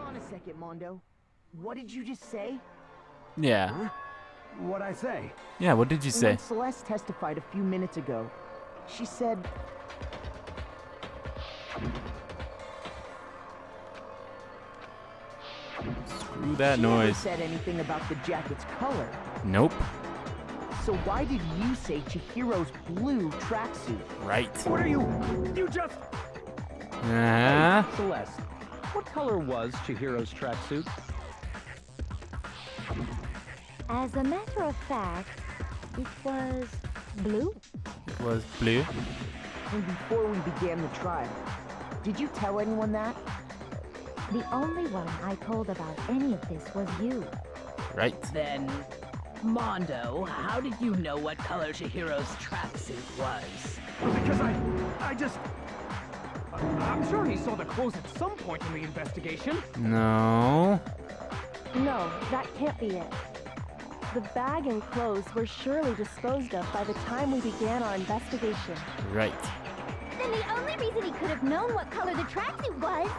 on a second, Mondo. What did you just say? Yeah. Huh? What'd I say? Yeah, what did you say? When Celeste testified a few minutes ago, she said... Screw that she never noise. said anything about the jacket's color. Nope. So why did you say Chihiro's blue tracksuit? Right. What are you? You just... Uh-huh. Hey, Celeste, what color was Chihiro's tracksuit? As a matter of fact, it was blue. It was blue. And before we began the trial, did you tell anyone that? The only one I told about any of this was you. Right. Then, Mondo, how did you know what color Chihiro's tracksuit was? Because I just... I'm sure he saw the clothes at some point in the investigation. No. No, that can't be it. The bag and clothes were surely disposed of by the time we began our investigation. Right. Then the only reason he could have known what color the tracksuit was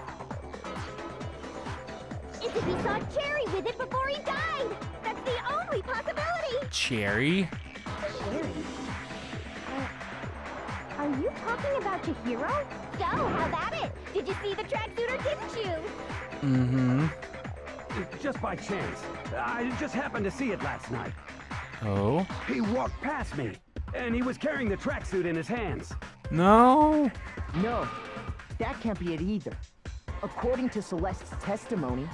is if he saw Cherry with it before he died. That's the only possibility. Cherry? Cherry? Are you talking about Chihiro? So, how about it? Did you see the tracksuit or didn't you? Mm-hmm. Just by chance. I just happened to see it last night. Oh? He walked past me, and he was carrying the tracksuit in his hands. No. No, that can't be it either. According to Celeste's testimony,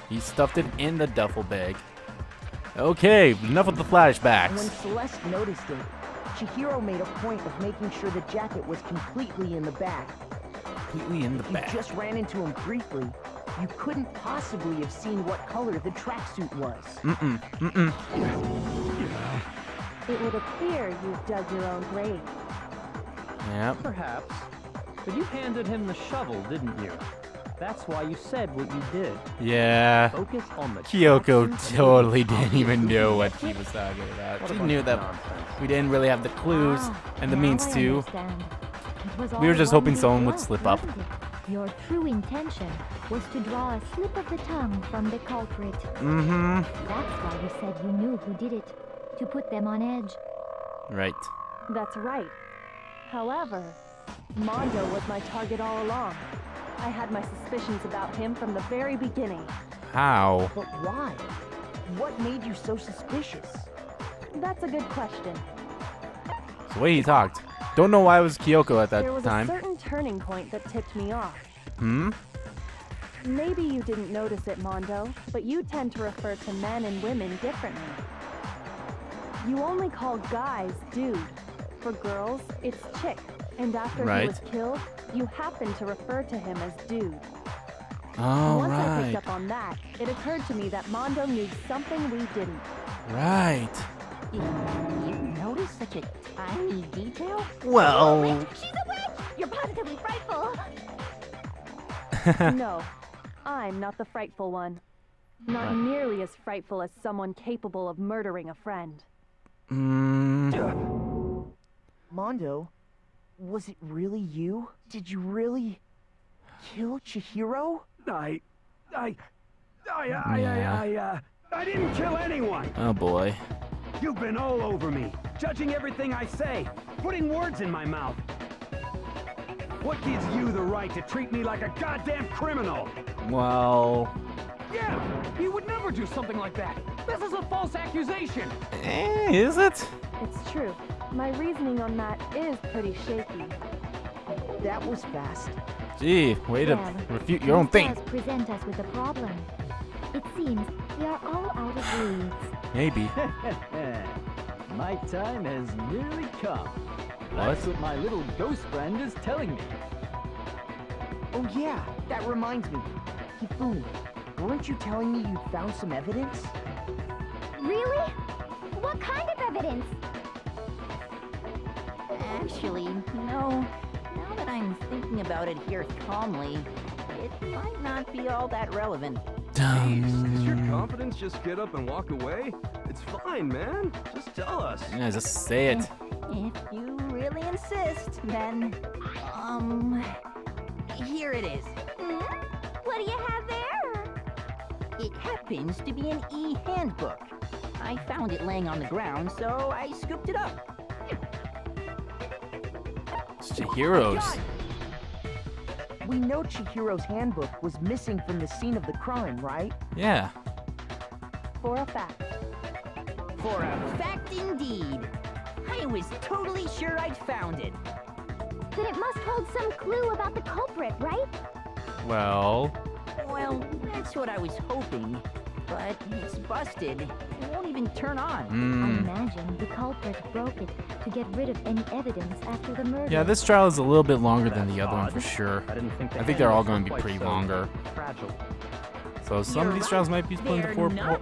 He stuffed it in the duffel bag. Okay, enough with the flashbacks. when Celeste noticed it, Chihiro made a point of making sure the jacket was completely in the bag. Completely in the You bag. just ran into him briefly. You couldn't possibly have seen what color the tracksuit was. Mm-mm. Mm-mm. It would appear you've dug your own grave. Yep. Perhaps. But you handed him the shovel, didn't you? That's why you said what you did. Yeah. Focus on the Kyoko tracksuit totally and didn't the even obvious know what results. she was talking about. What a She bunch knew of that nonsense. we didn't really have the clues and the Now means I to. understand. It was We were all just one hoping big someone would bluff, slip up. wasn't it? Your true intention was to draw a slip of the tongue from the culprit. Mm-hmm. That's why you said you knew who did it, to put them on edge. Right. That's right. However, Mondo was my target all along. I had my suspicions about him from the very beginning. How? But why? What made you so suspicious? That's a good question. It's the way he talked. Don't know why it was Kyoko at that There was time. a certain turning point that tipped me off. Hmm? Maybe you didn't notice it, Mondo, but you tend to refer to men and women differently. You only call guys dude. For girls, it's chick. And after he was Right. killed, you happen to refer to him as dude. Oh, Once I right. picked up on that, it occurred to me that Mondo knew something we didn't. Right. You noticed such a tiny detail? Well... She's a witch! You're positively frightful! No, I'm not the frightful one. Not Right. nearly as frightful as someone capable of murdering a friend. Mondo, was it really you? Did you really kill Chihiro? I didn't kill anyone. Oh, boy. You've been all over me, judging everything I say, putting words in my mouth. What gives you the right to treat me like a goddamn criminal? Well... Yeah, he would never do something like that. This is a false accusation. Is it? It's true. My reasoning on that is pretty shaky. That was fast. Gee, way to Well, refute your own this thing. does present us with a problem. It seems we are all out of leads. Maybe. My time has nearly come. What? That's what my little ghost friend is telling me. Oh yeah, that reminds me. Hifumi, weren't you telling me you found some evidence? Really? What kind of evidence? Actually, no. Now that I'm thinking about it here calmly, it might not be all that relevant. Jeez, did your confidence just get up and walk away? It's fine, man. Just tell us. Yeah, just say it. If you really insist, then, here it is. What do you have there? It happens to be an e-handbook. I found it laying on the ground, so I scooped it up. It's Chihiro's. We know Chihiro's handbook was missing from the scene of the crime, right? Yeah. For a fact. For a fact indeed. I was totally sure I'd found it. Then it must hold some clue about the culprit, right? Well, Well, that's what I was hoping. But it's busted. It won't even turn on. I imagine the culprit broke it to get rid of any evidence after the murder. yeah, this trial is a little bit longer than the other one Odd. for sure. I didn't think I think they're all going to be quite pretty so longer. Fragile. So some of these trials might be split into They're 4 not.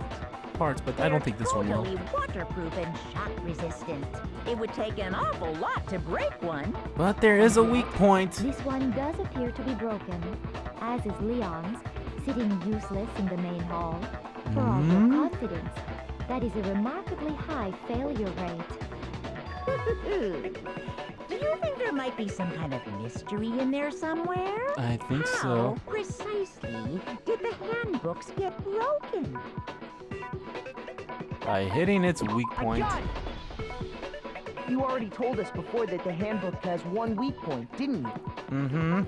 parts, but I don't think this one will. Totally waterproof and shock resistant. It would take an awful lot to break one. But there is a weak point. This one does appear to be broken, as is Leon's, sitting useless in the main hall. For all your confidence, that is a remarkably high failure rate. Do you think there might be some kind of mystery in there somewhere? I think How so. precisely did the handbooks get broken? By hitting its weak point. I got it! You already told us before that the handbook has one weak point, didn't you? Mm-hmm.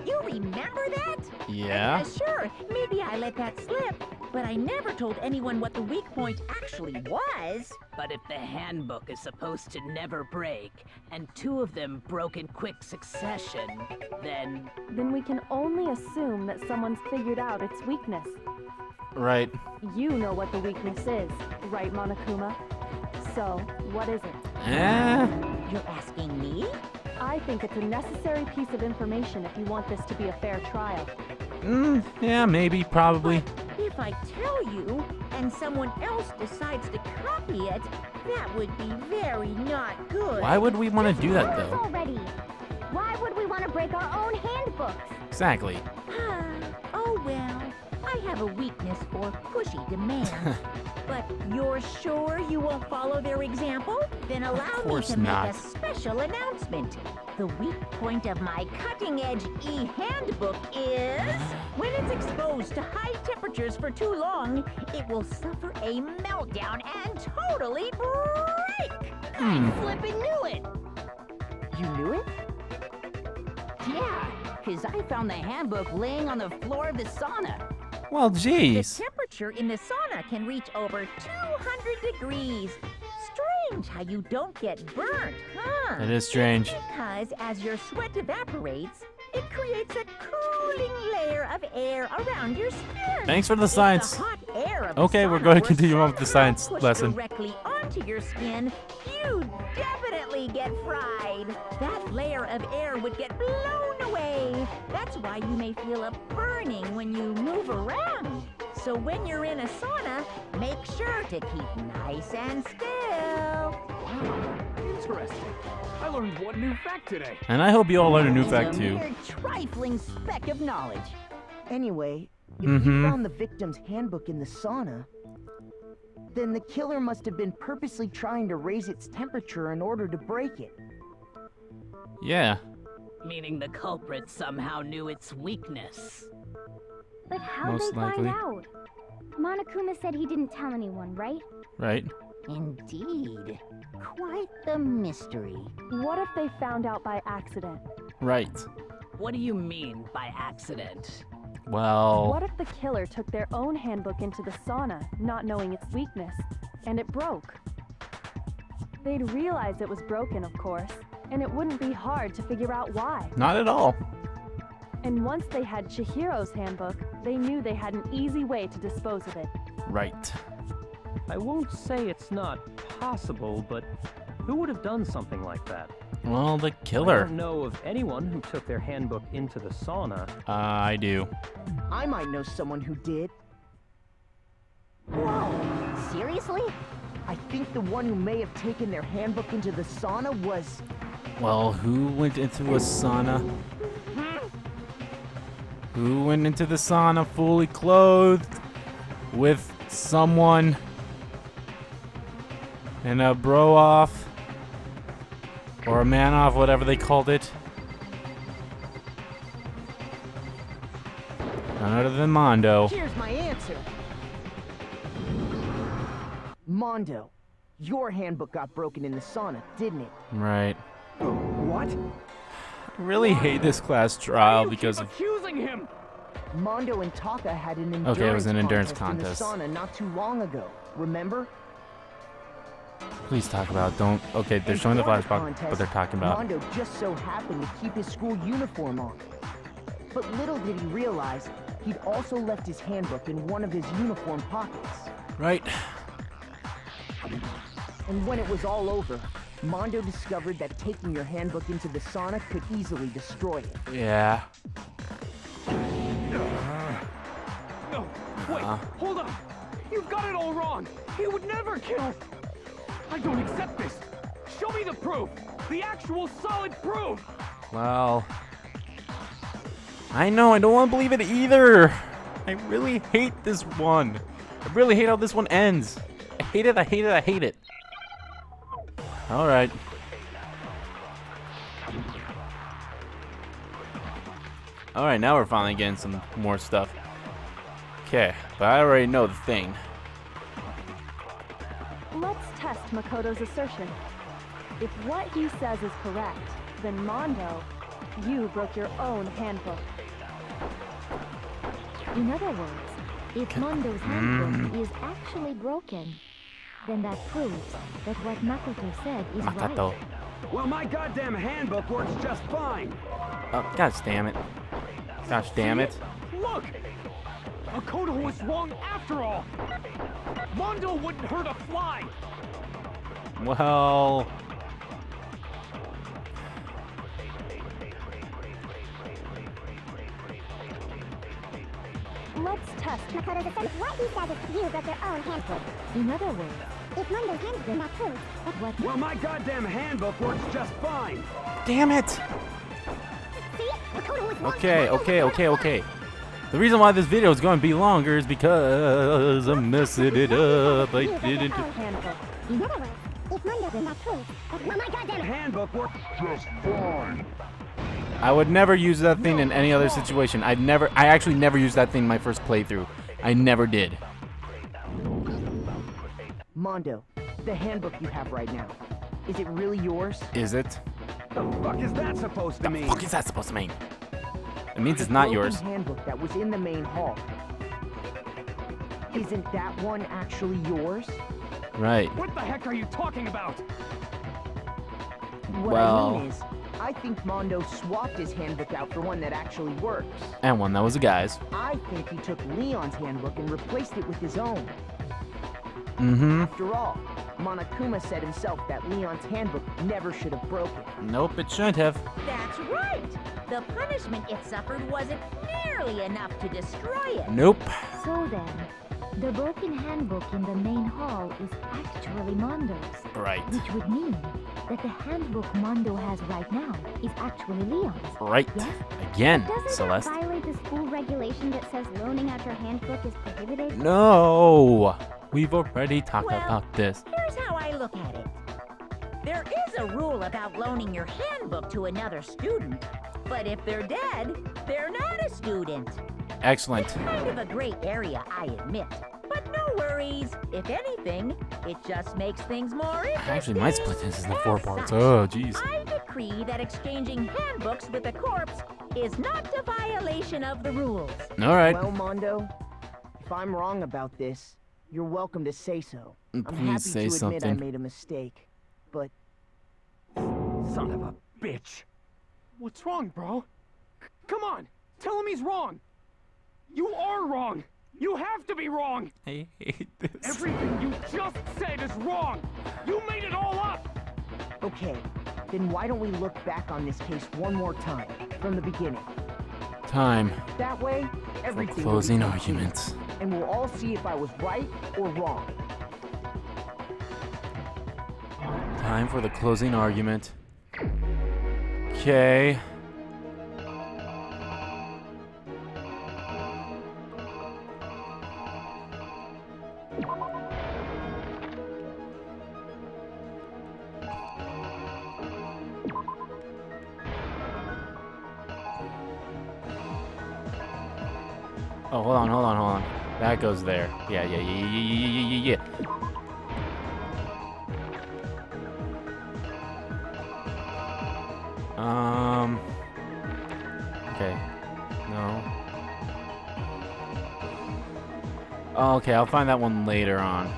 You remember that? Yeah. Sure, maybe I let that slip, but I never told anyone what the weak point actually was. But if the handbook is supposed to never break, and 2 of them broke in quick succession, then Then we can only assume that someone's figured out its weakness. Right. You know what the weakness is, right, Monokuma? So, what is it? You're asking me? I think it's a necessary piece of information if you want this to be a fair trial. Yeah, maybe, probably. If I tell you, and someone else decides to copy it, that would be very not good. Why would we want to do that, Tell us though? already. Why would we want to break our own handbooks? Exactly. Oh well, I have a weakness for pushy demands. But you're sure you won't follow their example? Then allow me course to not. make a special announcement. The weak point of my cutting-edge e-handbook is when it's exposed to high temperatures for too long, it will suffer a meltdown and totally break. I flippin' knew it. You knew it? Yeah, 'cause I found the handbook laying on the floor of the sauna. Well, The geez. temperature in the sauna can reach over 200 degrees. Strange how you don't get burnt, huh? That is strange. Because as your sweat evaporates, it creates a cooling layer of air around your skin. Thanks for the If science. the hot air of the Okay, we're sauna going to were continue on with the somehow science pushed lesson. directly onto your skin, you'd definitely get fried. That layer of air would get blown away. That's why you may feel a burning when you move around. So when you're in a sauna, make sure to keep nice and still. Interesting. I learned one new fact today. And I hope you all learned a new It's fact, a too. mere trifling speck of knowledge. Anyway, if you found the victim's handbook in the sauna, then the killer must have been purposely trying to raise its temperature in order to break it. Yeah. meaning the culprit somehow knew its weakness. But how'd Most they find likely. out? Monokuma said he didn't tell anyone, right? Right. Indeed. Quite the mystery. What if they found out by accident? Right. What do you mean by accident? Well, What if the killer took their own handbook into the sauna, not knowing its weakness, and it broke? They'd realize it was broken, of course, and it wouldn't be hard to figure out why. not at all. And once they had Chihiro's handbook, they knew they had an easy way to dispose of it. Right. I won't say it's not possible, but who would have done something like that? Well, the I killer. don't know of anyone who took their handbook into the sauna. I do. I might know someone who did. Whoa! Seriously? I think the one who may have taken their handbook into the sauna was... Well, who went into a sauna? Who went into the sauna fully clothed with someone in a bro off or a man off, whatever they called it? other than Mondo. Here's my answer. Mondo, your handbook got broken in the sauna, didn't it? Right. What? I really hate this class trial because of... accusing him. Mondo and Taka had an endurance Okay, it was an endurance contest contest. in the sauna not too long ago. Remember? Please talk about, don't... Okay, they're And showing the for flashback, but they're talking about... Mondo just so happened to keep his school uniform on. But little did he realize, he'd also left his handbook in one of his uniform pockets. Right. And when it was all over, Mondo discovered that taking your handbook into the sauna could easily destroy it. Yeah. No, wait, hold on. You've got it all wrong. He would never kill. I don't accept this. Show me the proof. The actual solid proof. Well... I know, I don't want to believe it either. I really hate this one. I really hate how this one ends. I hate it, I hate it, I hate it. Alright. Alright, now we're finally getting some more stuff. Okay, but I already know the thing. Let's test Makoto's assertion. If what he says is correct, then Mondo, you broke your own handbook. In other words, if Mondo's handbook is actually broken, then that proves that what Makoto said is Makoto. right. Well, my goddamn handbook works just fine. Oh, gosh damn it. Gosh damn it. Look! Makoto was wrong after all. Mondo wouldn't hurt a fly. Well... Let's test Makoto's assertion. What he says is you broke your own handbook. In other words, If Mondo's handbook is not proof, that what Well, my goddamn handbook works just fine. Damn it! see? Makoto was wrong. Okay. The reason why this video is going to be longer is because I'm messing it up. I didn't... Handbook. In other words, if Mondo's not proof, well, my goddamn Handbook works just fine. I would never use that thing in any other situation. I actually never used that thing in my first playthrough. I never did. Mondo, the handbook you have right now, is it really yours? Is it? The fuck is that supposed to mean? What is that supposed to mean? It means it's not The yours. handbook that was in the main hall. Isn't that one actually yours? Right. What the heck are you talking about? What Well- I mean is, I think Mondo swapped his handbook out for one that actually works. And one that was a guy's. I think he took Leon's handbook and replaced it with his own. Mm-hmm. After all, Monokuma said himself that Leon's handbook never should have broken. Nope, it shouldn't have. That's right. The punishment it suffered wasn't nearly enough to destroy it. Nope. So then, the broken handbook in the main hall is actually Mondo's. Right. Which would mean that the handbook Mondo has right now is actually Leon's. Right. Yes? Again, Doesn't Celeste. that violate the school regulation that says loaning out your handbook is prohibited? No. We've already talked Well, about this. Here's how I look at it. There is a rule about loaning your handbook to another student, but if they're dead, they're not a student. Excellent. Kind of a gray area, I admit. But no worries. If anything, it just makes things more interesting. I actually might split this into As 4 parts. such, Oh, jeez. I decree that exchanging handbooks with a corpse is not a violation of the rules. All right. Well, Mondo, if I'm wrong about this, you're welcome to say so. I'm Please happy say to admit I something. made a mistake, but Son of a bitch. What's wrong, bro? Come on, tell him he's wrong. You are wrong. You have to be wrong. I hate this. Everything you just said is wrong. You made it all up. okay. Then why don't we look back on this case one more time, from the beginning? Time That way, for everything will closing become clear, arguments. and we'll all see if I was right or wrong. Time for the closing argument. Okay. Oh, hold on, hold on, hold on. That goes there. Yeah. Okay. No. Oh, okay, I'll find that one later on.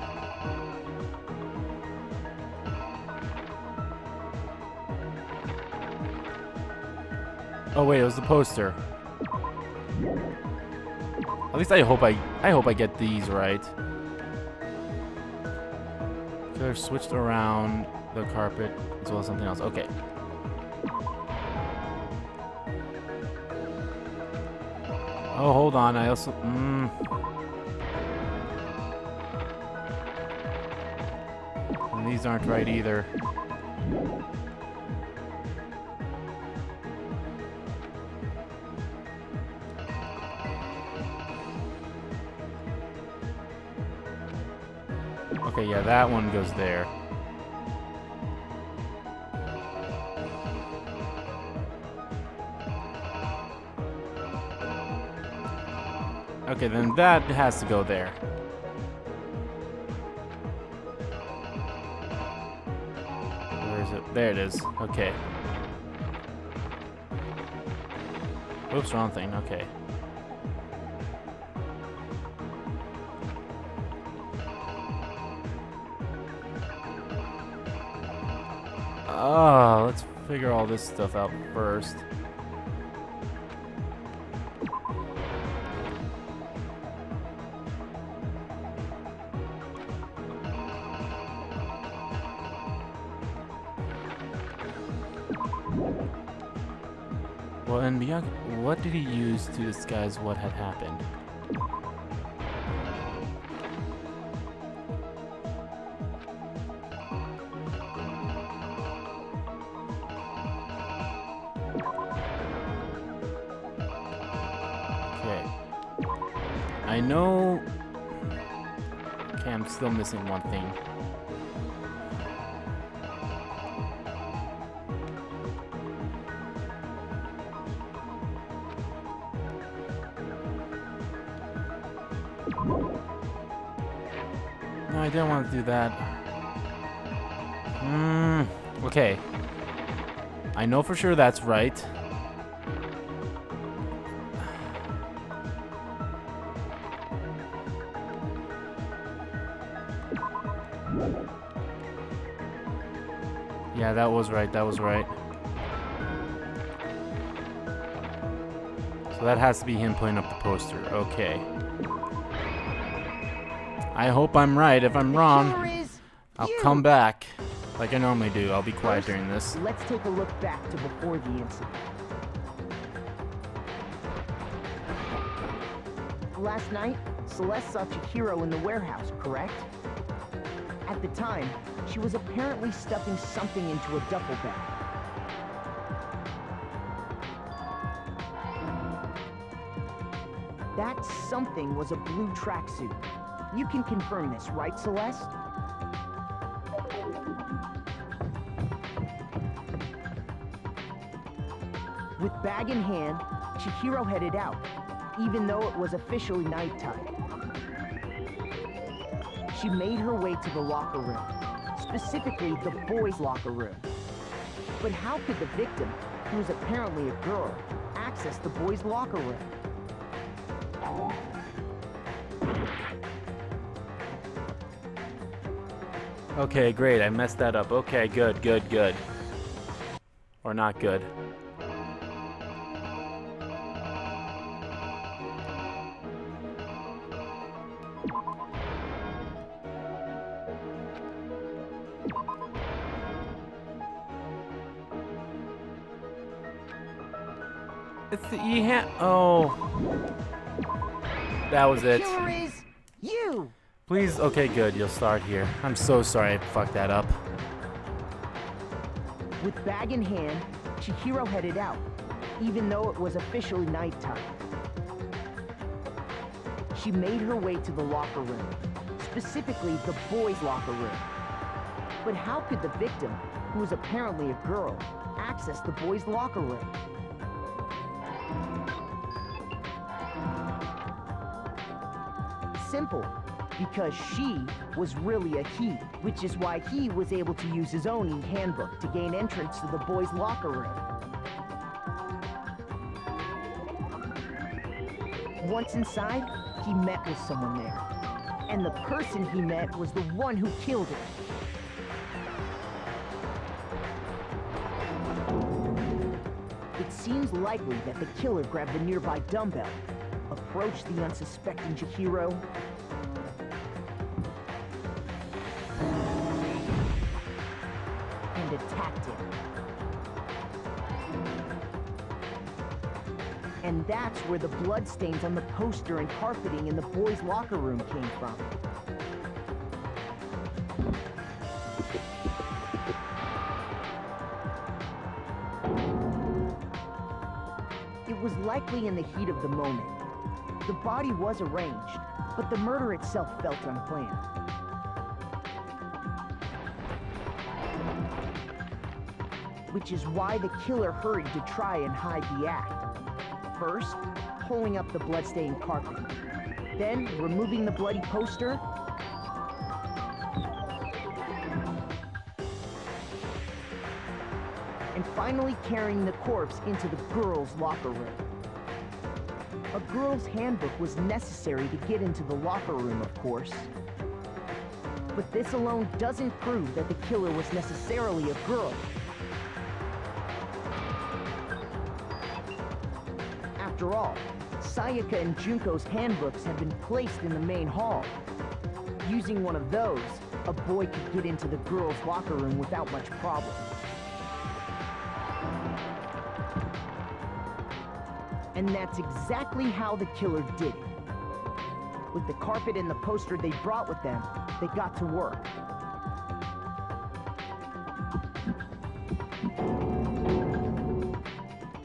Oh wait, it was the poster. At least I hope I get these right. They're switched around the carpet as well as something else. Okay. Oh, hold on. I also And these aren't right either. Okay, yeah, that one goes there. Okay, then that has to go there. Where is it? There it is. Okay. Oops, wrong thing. Okay. Let's figure all this stuff out first. Well, and what did he use to disguise what had happened? I know... Okay, I'm still missing one thing. No, I didn't want to do that. Okay. I know for sure that's right. Yeah, that was right, that was right. So that has to be him putting up the poster. Okay. I hope I'm right. If I'm wrong, I'll come back like I normally do. I'll be quiet during this. Let's take a look back to before the incident. Last night, Celeste saw Chihiro in the warehouse, correct? At the time, she was apparently stuffing something into a duffel bag. That something was a blue tracksuit. You can confirm this, right, Celeste? With bag in hand, Chihiro headed out, even though it was officially nighttime. She made her way to the locker room, specifically the boys' locker room. But how could the victim, who was apparently a girl, access the boys' locker room? Okay, great. I messed that up. Okay, good, good, good. Or not good. It's the E-hand. Oh. That was it. Killer is you! Please, okay, good. You'll start here. I'm so sorry I fucked that up. With bag in hand, Chihiro headed out, even though it was officially nighttime. She made her way to the locker room, specifically the boys' locker room. But how could the victim, who was apparently a girl, access the boys' locker room? simple, because she was really a he, which is why he was able to use his own e-handbook to gain entrance to the boys' locker room. Once inside, he met with someone there, and the person he met was the one who killed him. It seems likely that the killer grabbed the nearby dumbbell, approached the unsuspecting Chihiro, and attacked him. And that's where the bloodstains on the poster and carpeting in the boys' locker room came from. It was likely in the heat of the moment. The body was arranged, but the murder itself felt unplanned. Which is why the killer hurried to try and hide the act. First, pulling up the bloodstained carpet, then removing the bloody poster, and finally carrying the corpse into the girls' locker room. A girl's handbook was necessary to get into the locker room, of course. But this alone doesn't prove that the killer was necessarily a girl. After all, Sayaka and Junko's handbooks had been placed in the main hall. Using one of those, a boy could get into the girls' locker room without much problem. And that's exactly how the killer did it. With the carpet and the poster they brought with them, they got to work.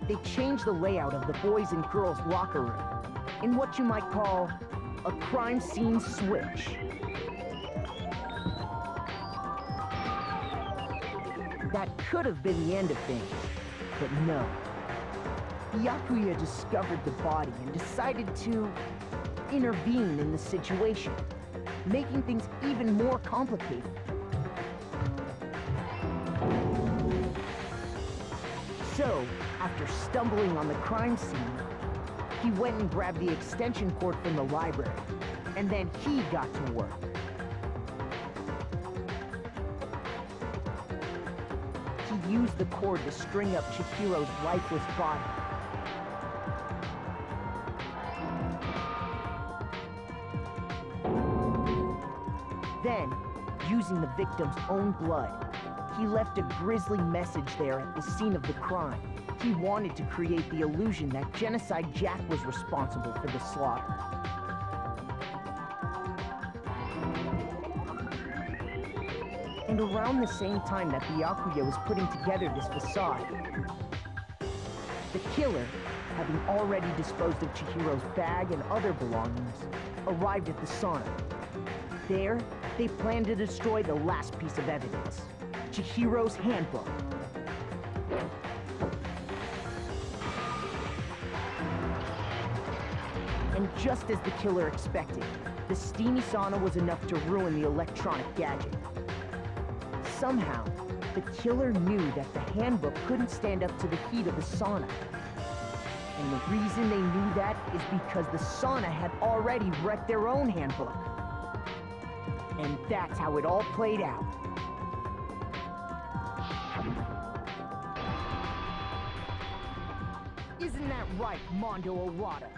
They changed the layout of the boys' and girls' locker room in what you might call a crime scene switch. That could have been the end of things, but no. Byakuya discovered the body and decided to intervene in the situation, making things even more complicated. So, after stumbling on the crime scene, he went and grabbed the extension cord from the library, and then he got to work. He used the cord to string up Chihiro's lifeless body. Then, using the victim's own blood, he left a grisly message there at the scene of the crime. He wanted to create the illusion that Genocide Jack was responsible for the slaughter. And around the same time that Byakuya was putting together this facade, the killer, having already disposed of Chihiro's bag and other belongings, arrived at the sauna. There, they planned to destroy the last piece of evidence, Chihiro's handbook. And just as the killer expected, the steamy sauna was enough to ruin the electronic gadget. Somehow, the killer knew that the handbook couldn't stand up to the heat of the sauna. And the reason they knew that is because the sauna had already wrecked their own handbook. And that's how it all played out. Isn't that right, Mondo Owada?